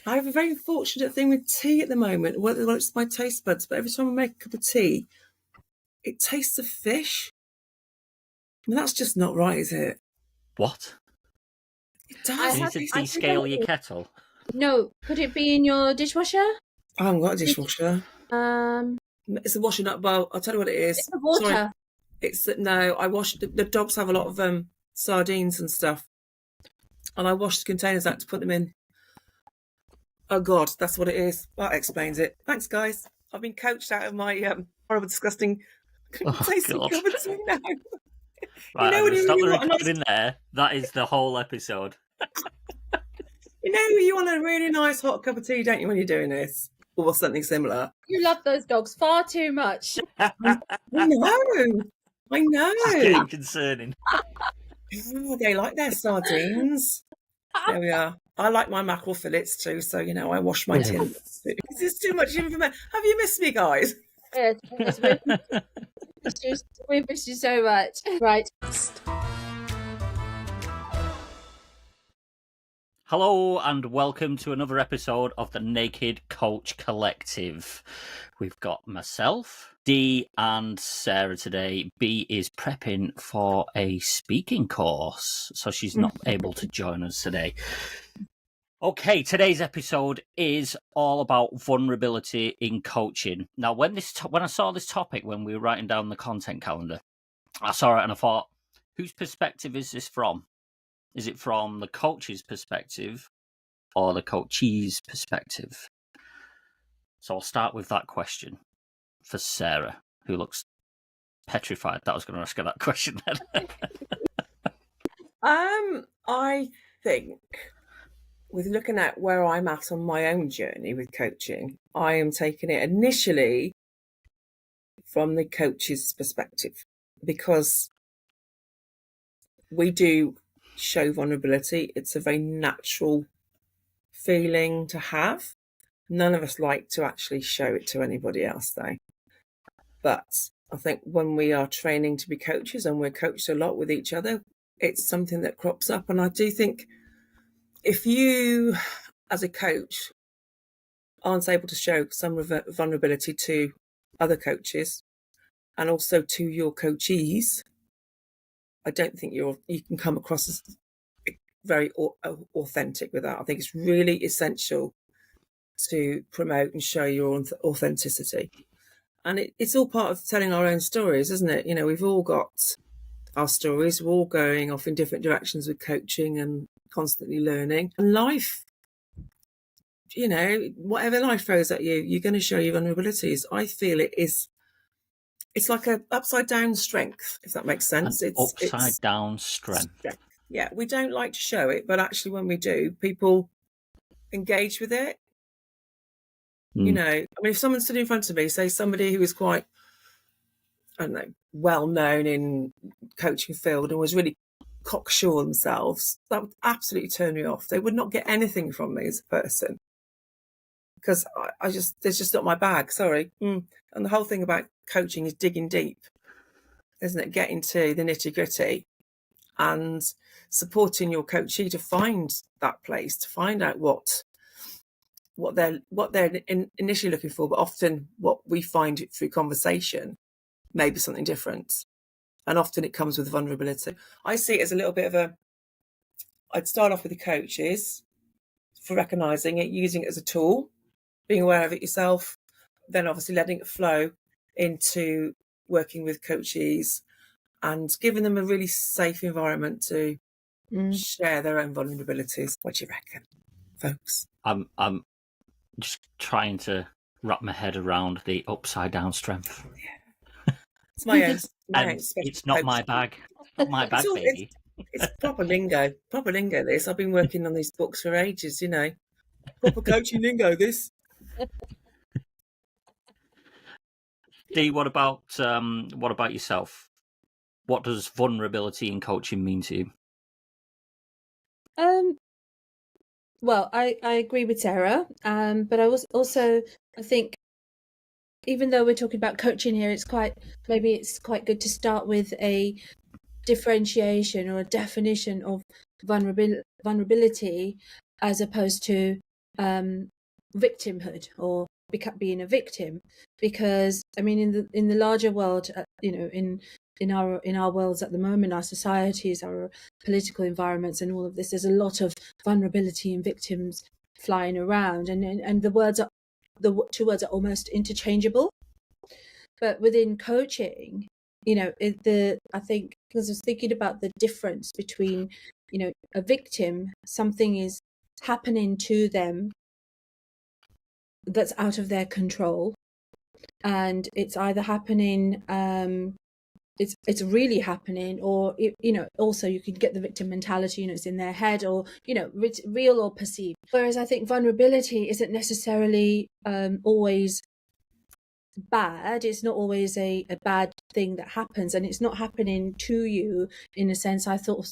I have a very fortunate thing with tea at the moment. Well, it's my taste buds, but every time I make a cup of tea, it tastes of fish. I mean, that's just not right, is it? What? It I does. You need have. to I think descale your kettle. No, could it be in your dishwasher? I haven't got a dishwasher. Um, It's a washing up bowl. I'll tell you what it is. it's the water. Sorry. It's that no, I wash the dogs have a lot of sardines and stuff. And I wash the containers out to put them in. Oh God, that's what it is. That explains it. Thanks, guys. I've been coached out of my horrible, disgusting, tasty God. cup of tea now. Right, know I'm when going to you stop really the want a nice- recording there. That is the whole episode. You know you want a really nice hot cup of tea, don't you, when you're doing this? Or something similar. You love those dogs far too much. I know. It's getting concerning. Oh, they like their sardines. There we are. I like my mackerel fillets too, so I wash my tins. This is too much information. Have you missed me, guys? Yes, we missed you so much. Right. Hello and welcome to another episode of the Naked Coach Collective. We've got myself, Dee, and Sarah today. Bea is prepping for a speaking course, so she's not able to join us today. Okay, today's episode is all about vulnerability in coaching. Now, when I saw this topic, when we were writing down the content calendar, I saw it and I thought, whose perspective is this from? Is it from the coach's perspective or the coachee's perspective? So I'll start with that question for Sarah, who looks petrified that I was going to ask her that question then. I think with looking at where I'm at on my own journey with coaching, I am taking it initially from the coach's perspective because we do show vulnerability. It's a very natural feeling to have. None of us like to actually show it to anybody else though. But I think when we are training to be coaches and we're coached a lot with each other, it's something that crops up. And I do think if you, as a coach, aren't able to show some vulnerability to other coaches and also to your coachees, I don't think you can come across as very authentic with that. I think it's really essential to promote and show your authenticity. And it's all part of telling our own stories, isn't it? We've all got our stories. We're all going off in different directions with coaching and constantly learning. And life, whatever life throws at you, you're going to show your vulnerabilities. I feel it's like a upside down strength, if that makes sense. It's upside down strength. Yeah, we don't like to show it, but actually when we do, people engage with it. If someone stood in front of me, say somebody who was quite, I don't know, well known in coaching field and was really cocksure themselves, that would absolutely turn me off. They would not get anything from me as a person because it's just not my bag. Sorry. And the whole thing about coaching is digging deep, isn't it? Getting to the nitty gritty and supporting your coachee to find that place, to find out what they're initially looking for, but often what we find through conversation may be something different. And often it comes with vulnerability. I see it as a little bit of I'd start off with the coaches for recognising it, using it as a tool, being aware of it yourself, then obviously letting it flow into working with coachees and giving them a really safe environment to share their own vulnerabilities. What do you reckon, folks? I'm just trying to wrap my head around the upside down strength. Yeah. It's my own. It's not my bag. Not my bag, baby. It's proper lingo. Proper lingo. This. I've been working on these books for ages. Proper coaching lingo. This. Dee, what about yourself? What does vulnerability in coaching mean to you? Well, I agree with Sarah, but I think even though we're talking about coaching here, it's quite good to start with a differentiation or a definition of vulnerability as opposed to victimhood or being a victim, because I mean in the larger world, in our worlds at the moment, our societies, our political environments, and all of this, there's a lot of vulnerability and victims flying around, and the two words are almost interchangeable. But within coaching, I think, because I was thinking about the difference between, a victim, something is happening to them that's out of their control, and it's either happening, it's really happening, or also you can get the victim mentality, it's in their head, or it's real or perceived. Whereas I think vulnerability isn't necessarily always bad. It's not always a bad thing that happens, and it's not happening to you in a sense. I thought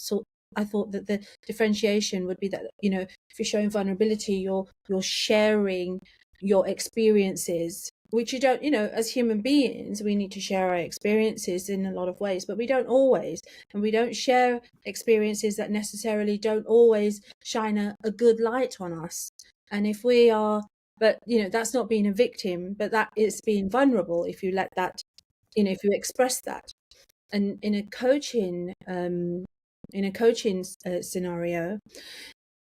that the differentiation would be that, if you're showing vulnerability, you're sharing your experiences, which you don't, as human beings, we need to share our experiences in a lot of ways, but we don't always, and we don't share experiences that necessarily don't always shine a good light on us. And if we are, but that's not being a victim, but that is being vulnerable if you let that, if you express that. And in a coaching scenario,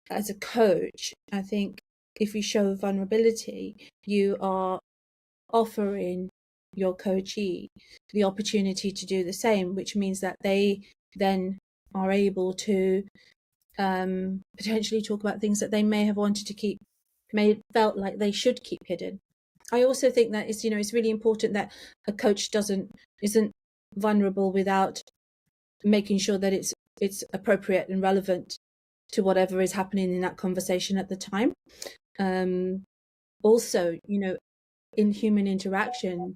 as a coach, I think if you show vulnerability, you are offering your coachee the opportunity to do the same, which means that they then are able to potentially talk about things that they may have wanted to keep, felt like they should keep hidden. I also think that it's really important that a coach isn't vulnerable without making sure that it's appropriate and relevant to whatever is happening in that conversation at the time. Also, in human interaction,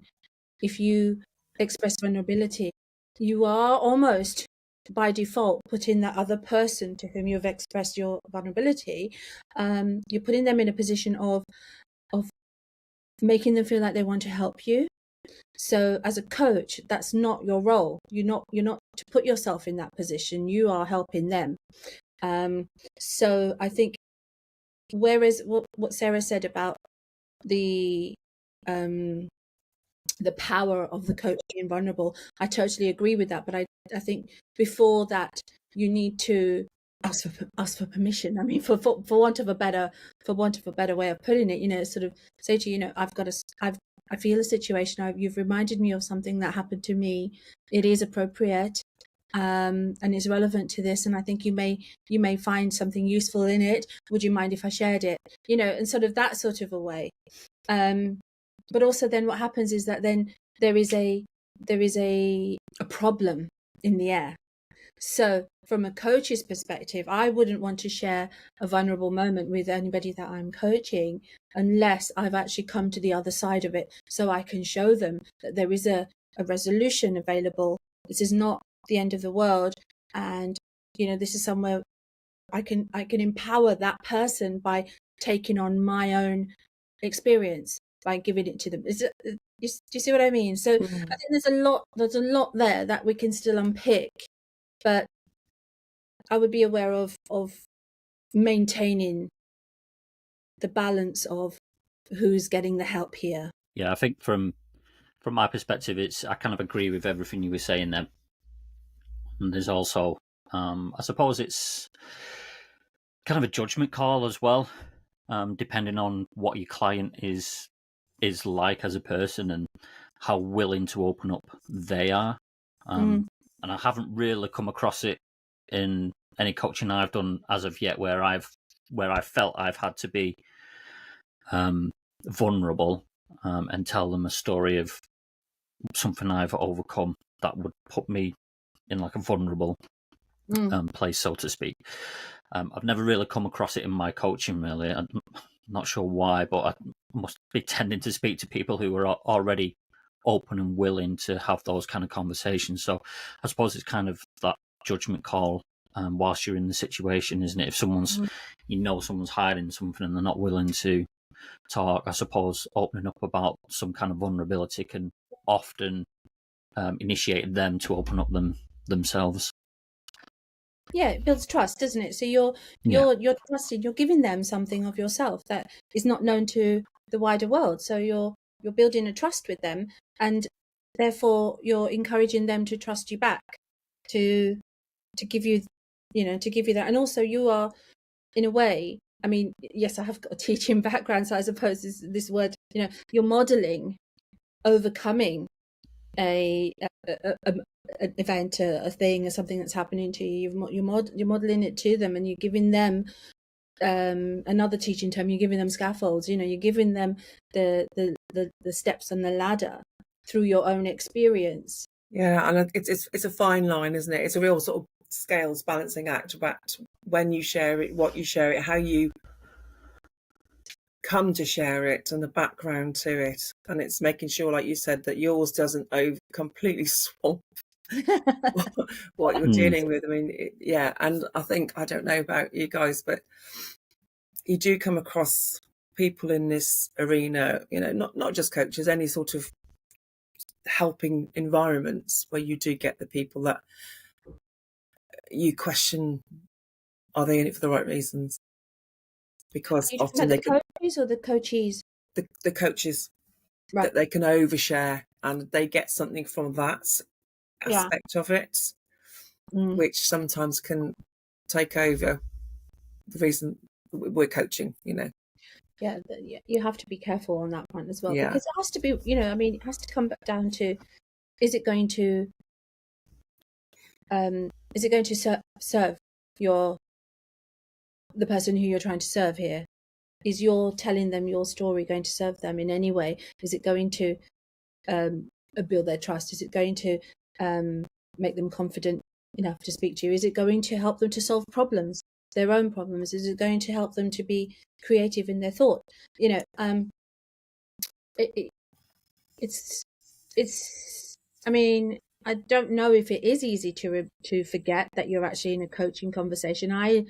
if you express vulnerability, you are almost by default putting that other person to whom you've expressed your vulnerability, you're putting them in a position of making them feel like they want to help you. So as a coach, that's not your role. You're not to put yourself in that position. You are helping them. So I think, whereas what Sarah said about the power of the coach being vulnerable, I totally agree with that. But I think before that, you need to ask for permission. I mean, for want of a better way of putting it, sort of say to you, I feel a situation. You've reminded me of something that happened to me. It is appropriate, and it's relevant to this, and I think you may find something useful in it. Would you mind if I shared it? And sort of that sort of a way. But also then what happens is that then there is a problem in the air. So from a coach's perspective, I wouldn't want to share a vulnerable moment with anybody that I'm coaching unless I've actually come to the other side of it, so I can show them that there is a resolution available. This is not the end of the world, and this is somewhere I can empower that person by taking on my own experience, by giving it to them. Do you see what I mean? So I think there's a lot there that we can still unpick, but I would be aware of maintaining the balance of who's getting the help here. Yeah, I think from my perspective, I kind of agree with everything you were saying there. And there's also, I suppose it's kind of a judgment call as well, depending on what your client is like as a person and how willing to open up they are. And I haven't really come across it in any coaching I've done as of yet where I felt I've had to be vulnerable and tell them a story of something I've overcome that would put me in like a vulnerable place, so to speak. I've never really come across it in my coaching, really. I'm not sure why, but I must be tending to speak to people who are already open and willing to have those kind of conversations. So I suppose it's kind of that judgment call whilst you're in the situation, isn't it? If someone's hiding something and they're not willing to talk, I suppose opening up about some kind of vulnerability can often initiate them to open up themselves. Yeah, it builds trust, doesn't it? So you're Yeah. you're trusting, you're giving them something of yourself that is not known to the wider world. So you're building a trust with them, and therefore you're encouraging them to trust you back, to give you, to give you that. And also you are, in a way, I mean, yes, I have got a teaching background, so I suppose this word, you're modeling overcoming a, an event, a thing, or something that's happening to you. You're modeling it to them, and you're giving them another teaching term. You're giving them scaffolds. You're giving them the steps on the ladder through your own experience. Yeah, and it's a fine line, isn't it? It's a real sort of scales balancing act about when you share it, what you share it, how you come to share it, and the background to it. And it's making sure, like you said, that yours doesn't completely swamp what you're dealing with. I mean, yeah, and I don't know about you guys, but you do come across people in this arena, not just coaches, any sort of helping environments where you do get the people that you question, are they in it for the right reasons? Because You talking often about they the can, coaches or the coachees? the coaches, Right. that they can overshare and they get something from that Yeah. aspect of it, which sometimes can take over the reason we're coaching, Yeah, you have to be careful on that front as well, Yeah. because it has to be, I mean, it has to come back down to, is it going to serve the person who you're trying to serve here? Is your telling them your story going to serve them in any way? Is it going to build their trust? Is it going to make them confident enough to speak to you? Is it going to help them to solve problems, their own problems? Is it going to help them to be creative in their thought? It's I mean, I don't know if it is easy to forget that you're actually in a coaching conversation. I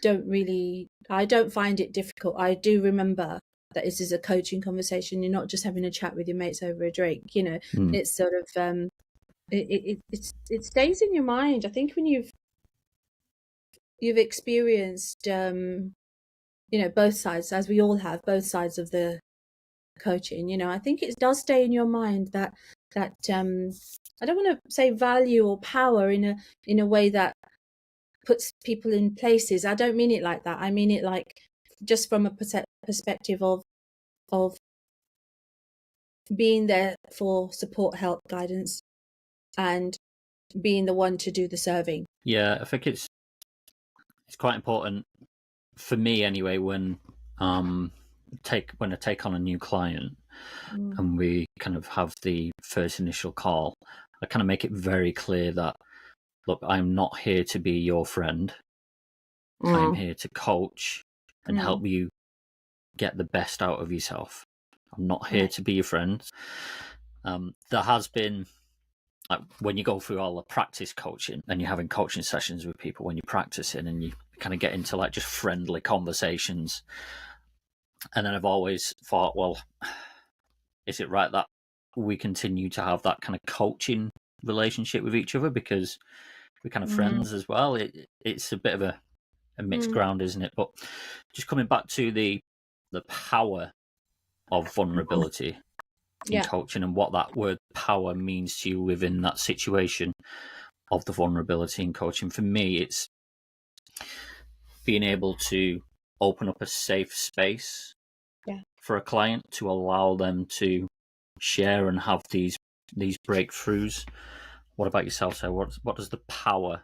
don't find it difficult. I do remember that this is a coaching conversation. You're not just having a chat with your mates over a drink. It's sort of it stays in your mind. I think when you've experienced both sides, as we all have, both sides of the coaching, I think it does stay in your mind that I don't want to say value or power in a way that puts people in places. I don't mean it like that. I mean it like just from a perspective of being there for support, help, guidance, and being the one to do the serving. Yeah, I think it's quite important for me anyway when I take on a new client and we kind of have the first initial call. I kind of make it very clear that, look, I'm not here to be your friend. I'm here to coach and help you get the best out of yourself. I'm not here to be your friend. There has been, like, when you go through all the practice coaching and you're having coaching sessions with people, when you're practicing and you kind of get into like just friendly conversations. And then I've always thought, well, is it right that we continue to have that kind of coaching relationship with each other because we're kind of friends as well? It's a bit of a mixed ground, isn't it? But just coming back to the power of vulnerability in coaching and what that word power means to you within that situation of the vulnerability in coaching. For me, it's being able to open up a safe space for a client to allow them to share and have these breakthroughs. What about yourself, Sarah? What does the power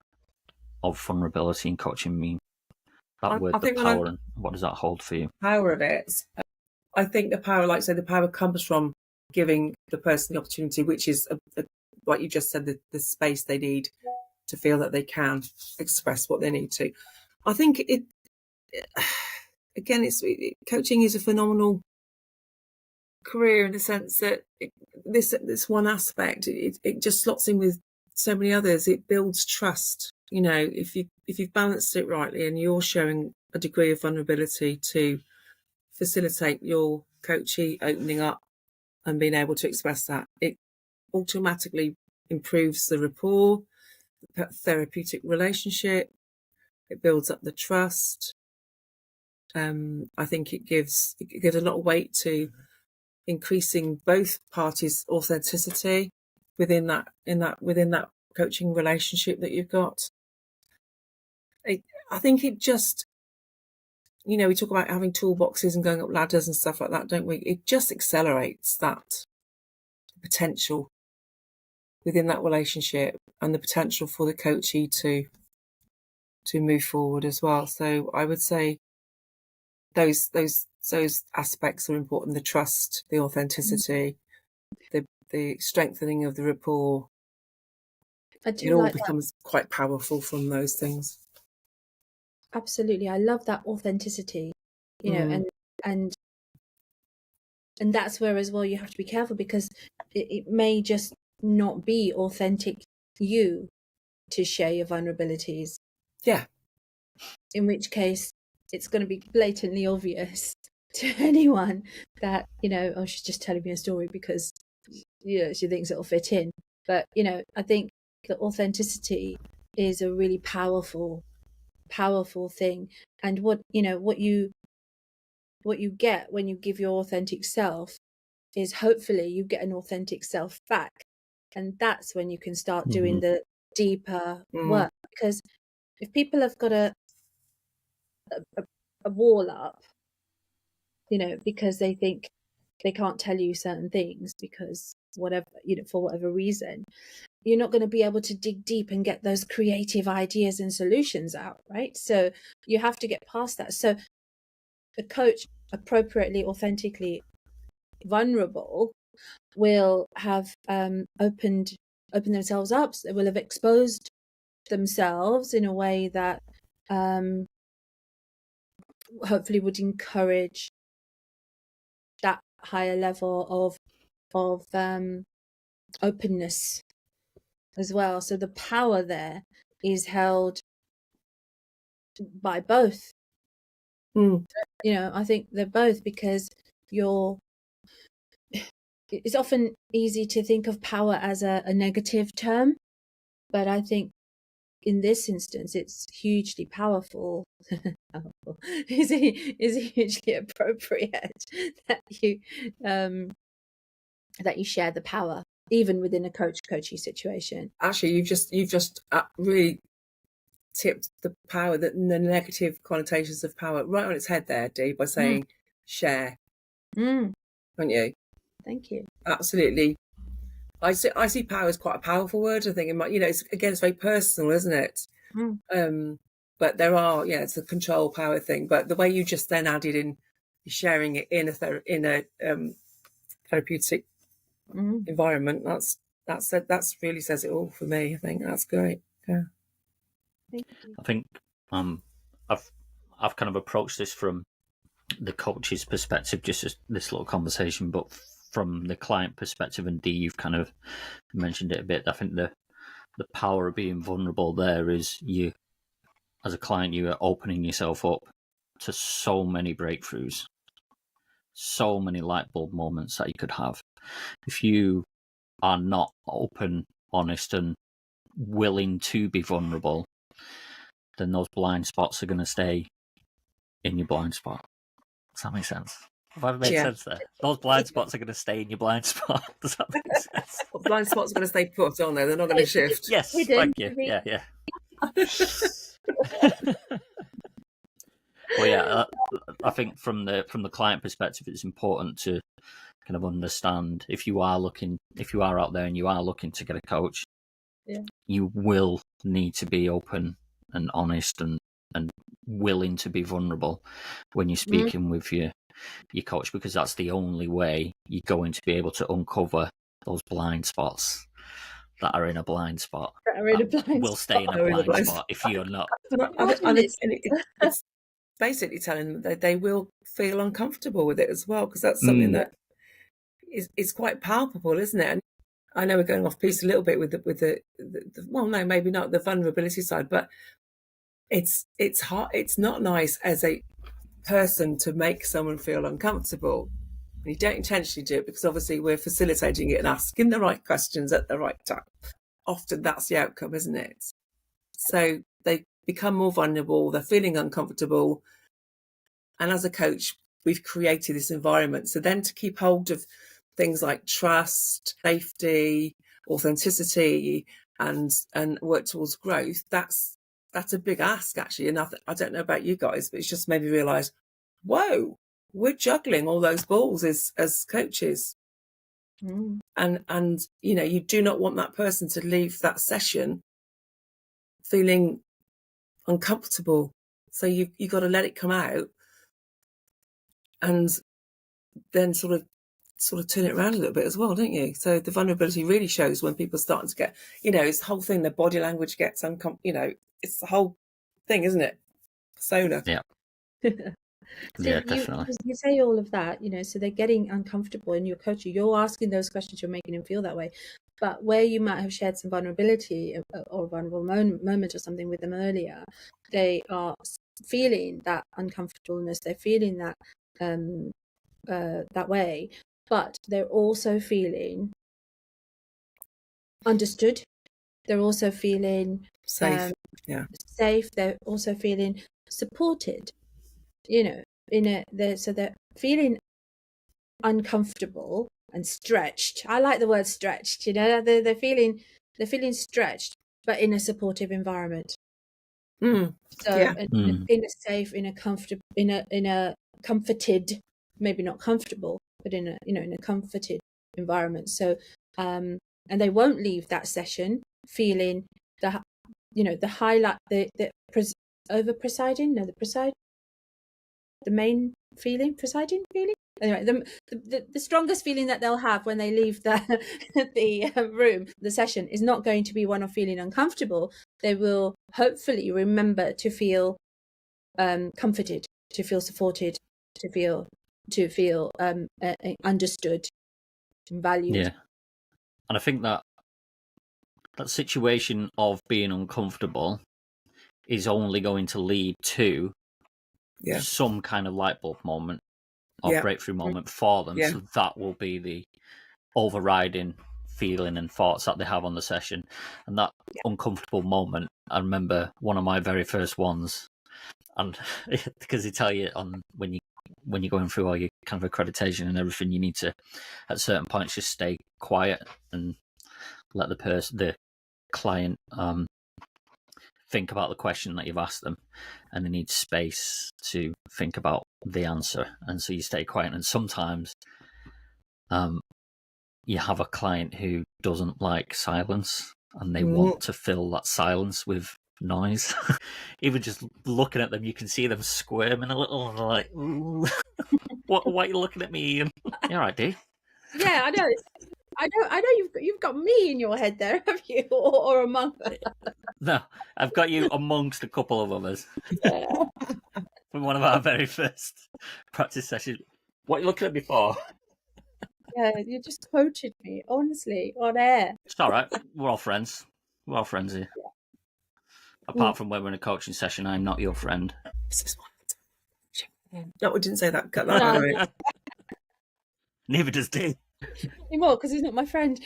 of vulnerability in coaching mean? That word, I the think power, and what does that hold for you? Power of it, I think the power, like I say, the power comes from giving the person the opportunity, which is, like you just said, the space they need to feel that they can express what they need to. I think again, coaching is a phenomenal career in the sense that this one aspect, it just slots in with so many others. It builds trust. If you've balanced it rightly and you're showing a degree of vulnerability to facilitate your coachee opening up and being able to express that, it automatically improves the rapport, therapeutic relationship. It builds up the trust. I think it gives a lot of weight to increasing both parties' authenticity within that coaching relationship that you've got. I think it just, we talk about having toolboxes and going up ladders and stuff like that, don't we? It just accelerates that potential within that relationship and the potential for the coachee to move forward as well. So I would say those aspects are important: the trust, the authenticity, the strengthening of the rapport. It all becomes quite powerful from those things. Absolutely, I love that authenticity, and that's where as well you have to be careful, because it may just not be authentic you to share your vulnerabilities. Yeah. In which case, it's going to be blatantly obvious to anyone that, oh, she's just telling me a story because, she thinks it'll fit in. But, I think the authenticity is a really powerful thing. And what you get when you give your authentic self is hopefully you get an authentic self back. And that's when you can start doing the deeper work. Because if people have got a wall up, because they think they can't tell you certain things because whatever, for whatever reason, you're not going to be able to dig deep and get those creative ideas and solutions out, right? So you have to get past that. So a coach appropriately, authentically vulnerable will have opened themselves up. So they will have exposed themselves in a way that hopefully would encourage that higher level of openness as well. So the power there is held by both. I think they're both, because it's often easy to think of power as a negative term, but I think in this instance it's hugely powerful. is hugely appropriate that you share the power even within a coachee situation. Actually, you've just really tipped the power, the negative connotations of power right on its head there, Dee, by saying share. Don't you? Thank you. Absolutely. I see power as quite a powerful word. I think it's very personal, isn't it? But there are, it's a control power thing. But the way you just then added in sharing it in a therapeutic environment, that's really says it all for me. I think that's great. Yeah. Thank you. I think I've kind of approached this from the coach's perspective, just as this little conversation, but from the client perspective, and Dee, you've kind of mentioned it a bit. I think the power of being vulnerable there is you, as a client, you are opening yourself up to so many breakthroughs, so many light bulb moments that you could have. If you are not open, honest, and willing to be vulnerable, then those blind spots are going to stay in your blind spot. Does that make sense? Have I made sense there? Those blind spots are going to stay in your blind spot. Does that make sense? Well, blind spots are going to stay put, aren't they? They're not going to shift. Yes, thank you. Yeah. Well, yeah, I think from the client perspective, it's important to kind of understand if you are out there and you are looking to get a coach, you will need to be open and honest and willing to be vulnerable when you're speaking with your coach, because that's the only way you're going to be able to uncover those blind spots that are in a blind spot. Will stay in a blind spot if you're not. It's basically telling them that they will feel uncomfortable with it as well, because that's something that is quite palpable, isn't it? And I know we're going off piece a little bit with the well, no, maybe not the vulnerability side, but it's hard. It's not nice as a person to make someone feel uncomfortable. You don't intentionally do it, because obviously we're facilitating it and asking the right questions at the right time. often that's the outcome, isn't it? So they become more vulnerable, they're feeling uncomfortable. And as a coach, we've created this environment. So then to keep hold of things like trust, safety, authenticity, and work towards growth, that's a big ask, actually. And I don't know about you guys, but it's just made me realise, whoa, we're juggling all those balls as coaches. And you do not want that person to leave that session feeling uncomfortable. So you've got to let it come out and then sort of turn it around a little bit as well, don't you? So the vulnerability really shows when people are starting to get, it's the whole thing, the body language gets it's the whole thing, isn't it? Persona. Yeah. So yeah, definitely. You say all of that, so they're getting uncomfortable in your coaching. You're asking those questions, you're making them feel that way. But where you might have shared some vulnerability or a vulnerable moment or something with them earlier, they are feeling that uncomfortableness. They're feeling that that way, but they're also feeling understood. They're also feeling safe. Safe. They're also feeling supported. So they're feeling uncomfortable and stretched. I like the word stretched. They're feeling stretched, but in a supportive environment. So in a safe, in a comfortable, in a comforted, maybe not comfortable, but in a comforted environment. So and they won't leave that session feeling the highlight, the over presiding, the main feeling, presiding feeling. Anyway, the strongest feeling that they'll have when they leave the room, the session, is not going to be one of feeling uncomfortable. They will hopefully remember to feel comforted, to feel supported, to feel understood and valued. Yeah, and I think that situation of being uncomfortable is only going to lead to some kind of light bulb moment or breakthrough moment for them. So that will be the overriding feeling and thoughts that they have on the session. And that uncomfortable moment, I remember one of my very first ones, and because they tell you on when you're going through all your kind of accreditation and everything, you need to at certain points just stay quiet and let the client think about the question that you've asked them, and they need space to think about the answer, and so you stay quiet. And sometimes you have a client who doesn't like silence and they want to fill that silence with noise. Even just looking at them, you can see them squirming a little, and they're like, why are you looking at me, Ian? You're right, dude. Yeah, I know. I know you've got me in your head there, have you? Or among No, I've got you amongst a couple of others. From one of our very first practice sessions. What are you looking at me for? Yeah, you just quoted me, honestly, on air. It's all right. We're all friends. We're all friends here. Yeah. Apart from when we're in a coaching session, I'm not your friend. No, we didn't say that. Cut that out. Neither does Dean. Anymore, because he's not my friend.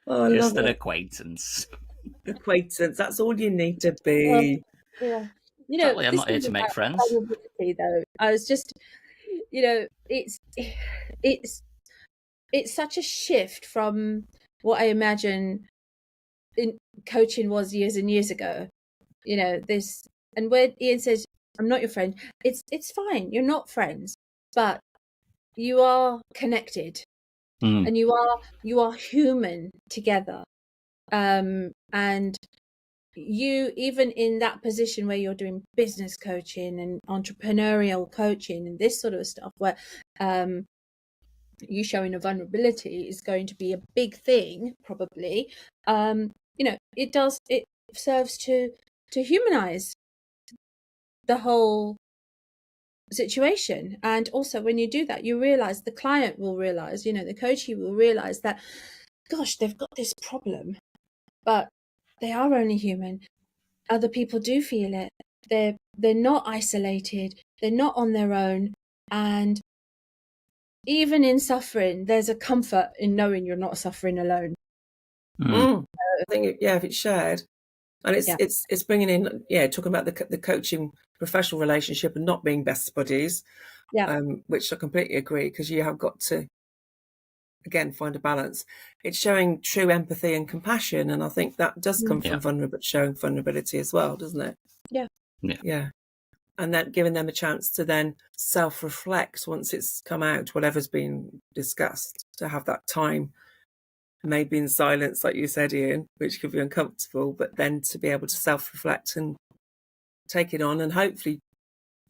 Just an acquaintance. Acquaintance. That's all you need to be. Yeah. Totally, I'm not here to make friends. Though. I was just, it's such a shift from what I imagine in coaching was years and years ago. This, and when Ian says, "I'm not your friend," it's fine. You're not friends, but you are connected, and you are human together. And you, even in that position where you're doing business coaching and entrepreneurial coaching and this sort of stuff, where you showing a vulnerability is going to be a big thing, probably. It serves to humanize the whole situation. And also, when you do that, you realize, the client will realize, the coachee will realize that, gosh, they've got this problem, but they are only human. Other people do feel it. They're not isolated. They're not on their own. And even in suffering, there's a comfort in knowing you're not suffering alone. I think, if it's shared, and it's bringing in, talking about the coaching professional relationship and not being best buddies, which I completely agree, because you have got to, again, find a balance. It's showing true empathy and compassion, and I think that does come from showing vulnerability as well, doesn't it? Yeah. And then giving them a chance to then self-reflect once it's come out, whatever's been discussed, to have that time, maybe in silence, like you said, Ian, which could be uncomfortable, but then to be able to self-reflect and take it on and hopefully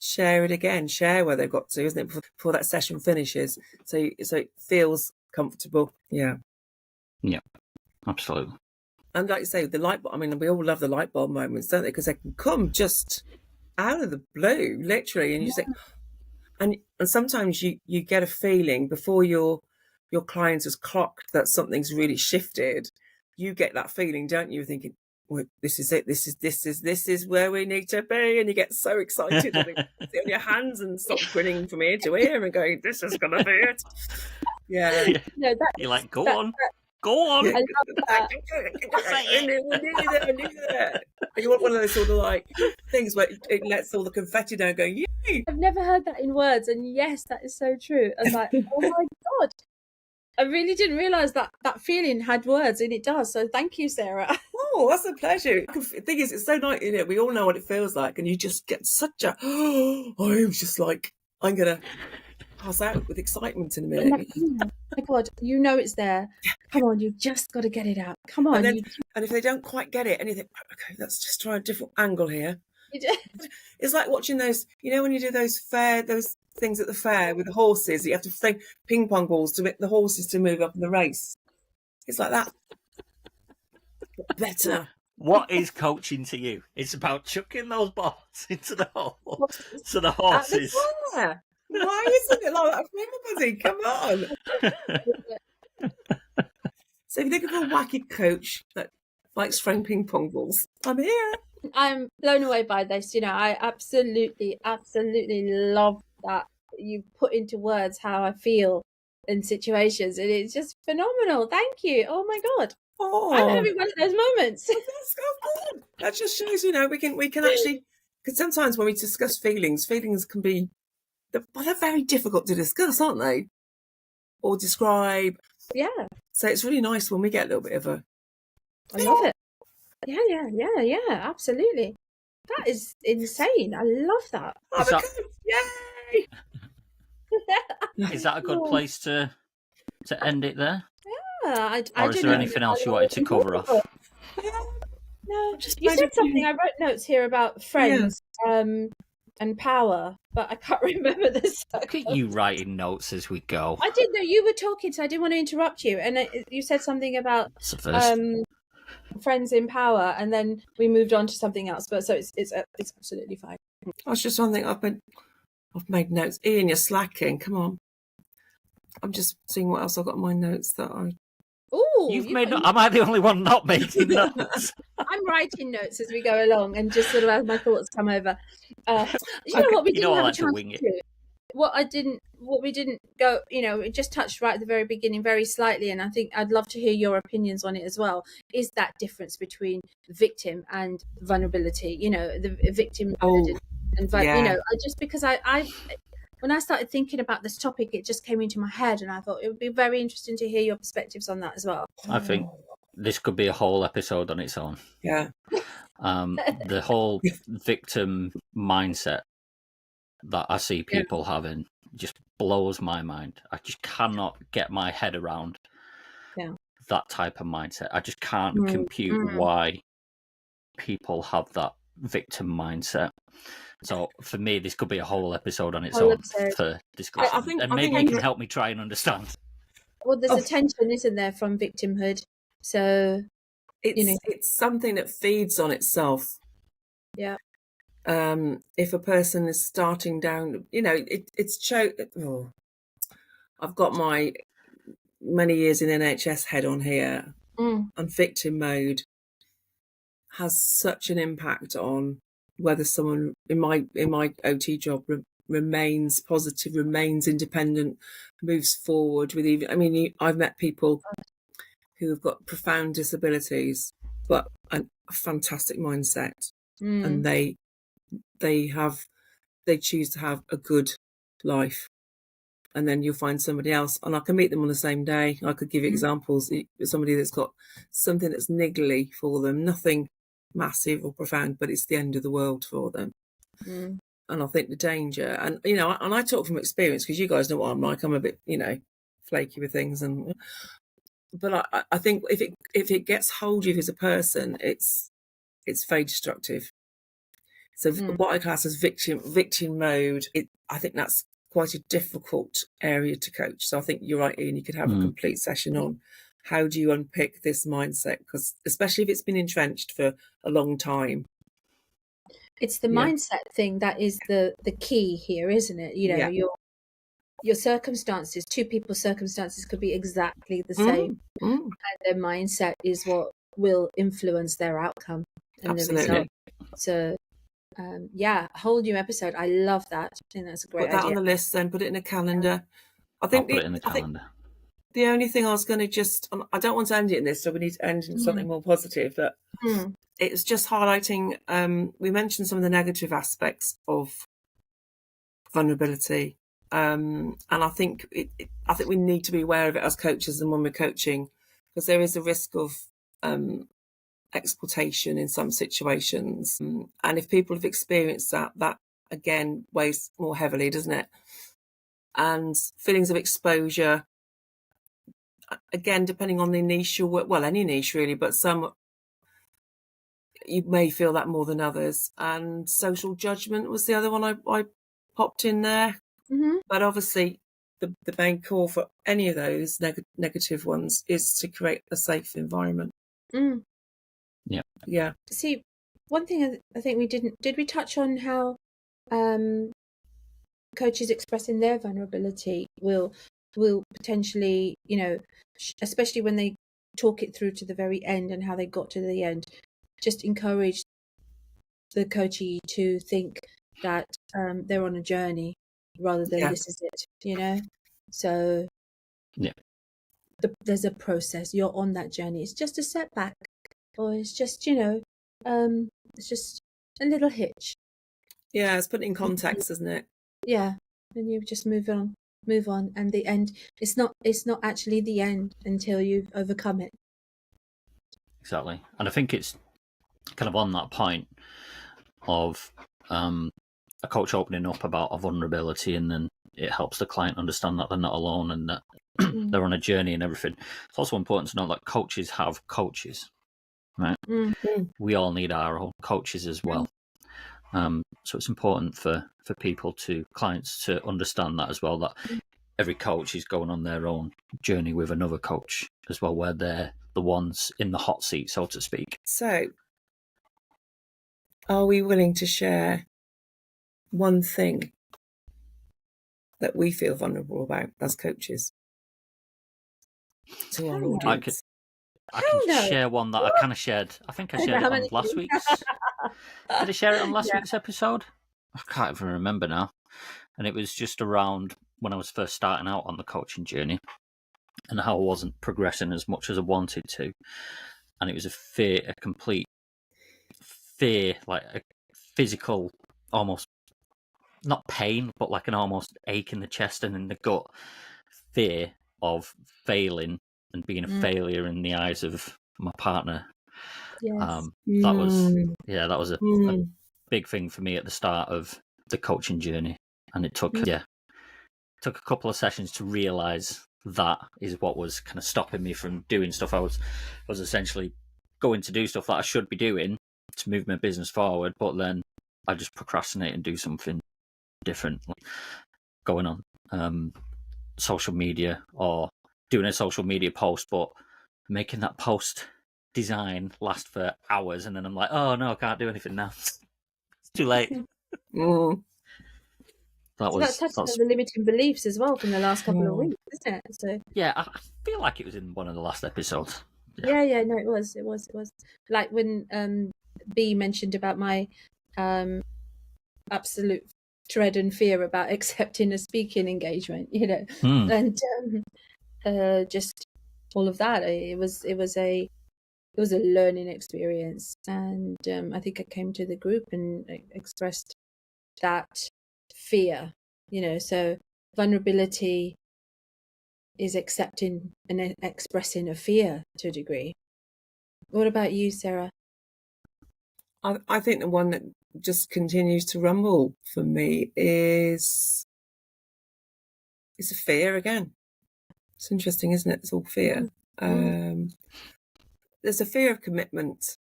share it again, share where they've got to, isn't it, before that session finishes, so it feels comfortable. Yeah, absolutely. And like you say, the light bulb, I mean, we all love the light bulb moments, don't they? Because they can come just out of the blue, literally, and you think, and sometimes you get a feeling before your client has clocked that something's really shifted. You get that feeling, don't you? Thinking, well, this is it. This is where we need to be, and you get so excited and sit on your hands and stop grinning from ear to ear and going, "This is gonna be it." Yeah. No, You're like, go on. I love that. I knew that. You want one of those sort of like things where it lets all the confetti down, going, "Yay!" I've never heard that in words, and yes, that is so true. I'm like, oh my God, I really didn't realise that feeling had words, and it does. So thank you, Sarah. Oh, that's a pleasure. The thing is, it's so nice, we all know what it feels like, and you just get such a, I'm just like, I'm going to pass out with excitement in a minute. Oh my God, it's there. Come on, you've just got to get it out. Come on. And if they don't quite get it, and you think, okay, let's just try a different angle here. It's like watching those, when you do those things at the fair with the horses, you have to throw ping pong balls to make the horses to move up in the race. It's like that. Better. What is coaching to you? It's about chucking those balls into the hole so the horses. Why isn't it like that for everybody? Come on. So if you're looking for a wacky coach that likes throwing ping pong balls, I'm here. I'm blown away by this. I absolutely love that you put into words how I feel in situations, and it's just phenomenal. Thank you. Oh my God. I'm having one of those moments. That's so good. That just shows, we can actually, because sometimes when we discuss feelings can be, they're very difficult to discuss, aren't they? Or describe. Yeah. So it's really nice when we get a little bit of a. I love it. Yeah, absolutely. That is insane. I love that. Yay! Is that a good place to end it there? Yeah. Or is there anything else you wanted to cover off? No, you said something. I wrote notes here about friends and power, but I can't remember this. Look at you writing notes as we go. I didn't know you were talking, so I didn't want to interrupt you. And you said something about friends in power, and then we moved on to something else. But so it's absolutely fine. That's just one thing I've made notes. Ian, you're slacking. Come on. I'm just seeing what else I've got in my notes that I. Oh, am I the only one not making notes? I'm writing notes as we go along, and just sort of as my thoughts come over. What we didn't have a chance to do. What we didn't go, it just touched right at the very beginning, very slightly, and I think I'd love to hear your opinions on it as well. Is that difference between victim and vulnerability? The victim and just because I when I started thinking about this topic, it just came into my head, and I thought it would be very interesting to hear your perspectives on that as well. I think this could be a whole episode on its own. Yeah. The whole victim mindset that I see people having just blows my mind. I just cannot get my head around that type of mindset. I just can't compute why people have that victim mindset. So for me, this could be a whole episode on its own for discussion. Maybe you can help me try and understand. Well, there's a tension, isn't there, from victimhood? So it's something that feeds on itself. Yeah. If a person is starting down, I've got my many years in NHS head on here, and victim mode has such an impact on whether someone in my OT job remains positive, remains independent, moves forward with I've met people who have got profound disabilities, but a fantastic mindset, and they choose to have a good life. And then you'll find somebody else, and I can meet them on the same day. I could give you examples. Somebody that's got something that's niggly for them, nothing massive or profound, but it's the end of the world for them. And I think the danger, and and I talk from experience, because you guys know what I'm like. I'm a bit, flaky with things, but I think if it gets hold of you as a person, it's very destructive. So what I class as victim mode, I think that's quite a difficult area to coach. So I think you're right, Ian, you could have a complete session on how do you unpick this mindset, because especially if it's been entrenched for a long time. It's the mindset thing that is the key here, isn't it? Your circumstances, two people's circumstances could be exactly the same, and their mindset is what will influence their outcome and the result. So a whole new episode. I love that. I think that's a great idea. Put that on the list, then put it in a calendar. I'll put it in the calendar. The only thing I was going to I don't want to end it in this, so we need to end in something more positive, but it's just highlighting, we mentioned some of the negative aspects of vulnerability, and I think we need to be aware of it as coaches and when we're coaching, because there is a risk of exploitation in some situations, and if people have experienced that again weighs more heavily, doesn't it? And feelings of exposure, again, depending on the niche, any niche really, but some you may feel that more than others. And social judgment was the other one I popped in there. But obviously the main core for any of those negative ones is to create a safe environment. Yeah. See, one thing I think we did we touch on how coaches expressing their vulnerability will potentially, especially when they talk it through to the very end and how they got to the end, just encourage the coachee to think that they're on a journey rather than this is it, So there's a process. You're on that journey. It's just a setback, or it's just, it's just a little hitch. Yeah, it's put in context, isn't it? Yeah, and you just move on, and the end. It's not actually the end until you've overcome it. Exactly, and I think it's kind of on that point of a coach opening up about a vulnerability, and then it helps the client understand that they're not alone and that they're on a journey and everything. It's also important to know that coaches have coaches, right? We all need our own coaches as well. So it's important for clients to understand that as well, that every coach is going on their own journey with another coach as well, where they're the ones in the hot seat, so to speak. So are we willing to share one thing that we feel vulnerable about as coaches to our audience? I can share one that I kind of shared. I think I shared it on last week's. Did I share it on last week's episode? I can't even remember now. And it was just around when I was first starting out on the coaching journey and how I wasn't progressing as much as I wanted to. And it was a complete fear, like a physical, almost not pain, but like an almost ache in the chest and in the gut, fear of failing and being a failure in the eyes of my partner. Yes. That was a big thing for me at the start of the coaching journey, and it took a couple of sessions to realize that is what was kind of stopping me from doing stuff. I was essentially going to do stuff that I should be doing to move my business forward, but then I just procrastinate and do something different, like going on social media or doing a social media post, but making that post design last for hours, and then I'm like, oh no, I can't do anything now. It's too late. That's touching on the limiting beliefs as well from the last couple of weeks, isn't it? So yeah, I feel like it was in one of the last episodes. Yeah, no, it was like when B mentioned about my absolute dread and fear about accepting a speaking engagement, and just all of that. It was a learning experience, and I think I came to the group and expressed that fear. So vulnerability is accepting and expressing a fear to a degree. What about you, Sarah? I think the one that just continues to rumble for me is a fear again. It's interesting, isn't it? It's all fear. There's a fear of commitment,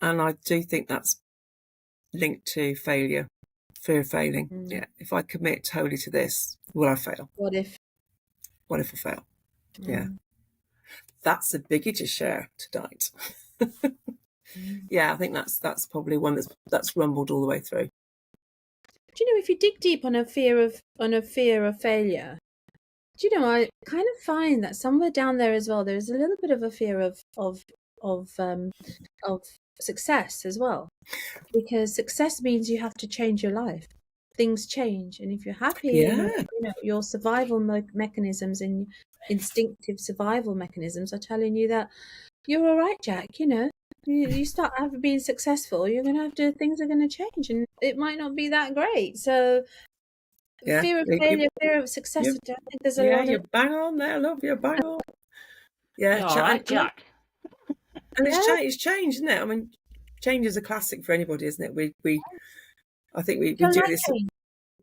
and I do think that's linked to failure, fear of failing. Yeah, if I commit wholly to this, will I fail? What if I fail? Yeah, that's a biggie to share tonight. Yeah, I think that's probably one that's rumbled all the way through. Do you know, if you dig deep on a fear of failure, do you know, I kind of find that somewhere down there as well, there's a little bit of a fear of success as well, because success means you have to change your life. Things change, and if you're happy in your survival mechanisms and instinctive survival mechanisms are telling you that you're all right, Jack. You start being successful, you're going to have to, things are going to change, and it might not be that great. So fear of failure, fear of success. I don't think there's a lot of... you're bang on there, love. You're bang on. Yeah, all right, Jack. And it's changed, isn't it? I mean, change is a classic for anybody, isn't it? I think we do like this. change.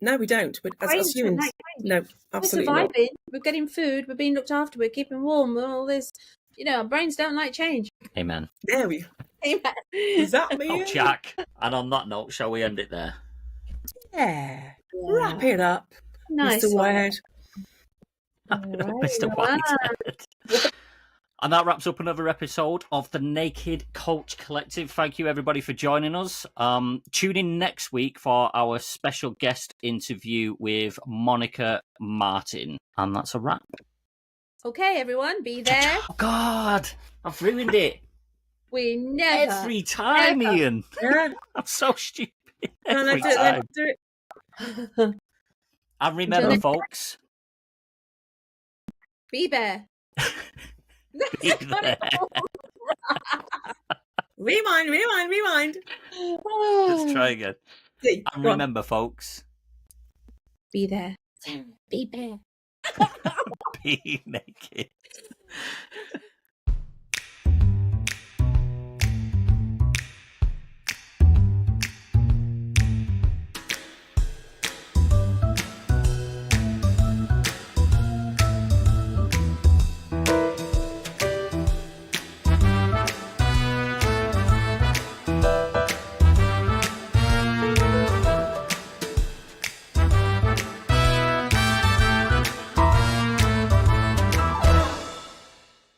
No, we don't. But as humans, no, absolutely we're surviving. Not. We're getting food. We're being looked after. We're keeping warm. All this, our brains don't like change. Amen. There we. Amen. Is that me? Oh, Jack. And on that note, shall we end it there? Yeah. Wrap it up, nice, Mr. Whitehead. Mr. Whitehead. And that wraps up another episode of the Naked Coach Collective. Thank you, everybody, for joining us. Tune in next week for our special guest interview with Monica Martin. And that's a wrap. Okay, everyone, be there. Oh, God, I've ruined it. We never. Every time, ever. Ian. Yeah. I'm so stupid. Every time. Do it. And remember, folks. Be there. Be there. Rewind. Let's try again. And remember, folks. Be there. Be there. Be naked.